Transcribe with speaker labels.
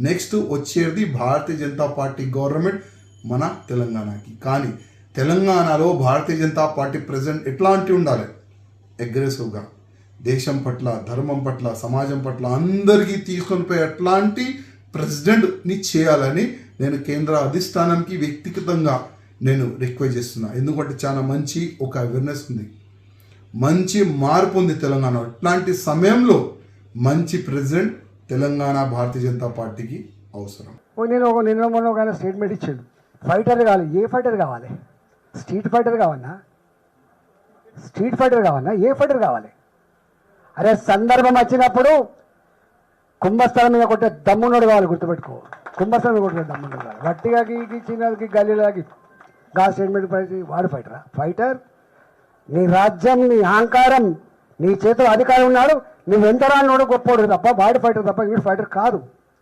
Speaker 1: Next వచ్చేది Bharatiya Janata party government మన తెలంగాణకి. కానీ తెలంగాణలో భారతీయ జనతా పార్టీ ప్రెసిడెంట్ ఎట్లాంటి ఉండాలి? అగ్రెసివ్గా దేశం పట్ల, ధర్మం పట్ల, సమాజం పట్ల అందరికీ తీసుకొని పోయి అట్లాంటి ప్రెసిడెంట్ని చేయాలని నేను కేంద్ర అధిష్టానంకి వ్యక్తిగతంగా నేను రిక్వెస్ట్ చేస్తున్నా. ఎందుకంటే చాలా మంచి ఒక అవేర్నెస్ ఉంది, మంచి మార్పు ఉంది తెలంగాణ. అట్లాంటి సమయంలో మంచి ప్రెసిడెంట్ తెలంగాణ భారతీయ జనతా పార్టీకి అవసరం.
Speaker 2: నిన్న మొన్న ఒక స్టేట్మెంట్ ఇచ్చాడు, ఫైటర్ కావాలి. ఏ ఫైటర్ కావాలి? స్ట్రీట్ ఫైటర్ కావాలన్నా? స్ట్రీట్ ఫైటర్ కావాలన్నా? ఏ ఫైటర్ కావాలి? అరే సందర్భం వచ్చినప్పుడు కుంభస్థలం మీద కొట్టే దమ్మున్నోడు కావాలి, గుర్తుపెట్టుకో. కుంభస్థలం మీద కొట్టే దమ్మున్నోడు కావాలి. గట్టిగా చిన్నకి గల్లీలాగి గా స్టేట్మెంట్ పడి వాడు ఫైటరా? ఫైటర్ నీ రాజ్యం, నీ అహంకారం, నీ చేతిలో అధికారం ఉన్నాడు, నువ్వు ఎంత రానోడు గొప్పోడు తప్ప వాడు ఫైటర్ తప్ప వీడు ఫైటర్ కాదు.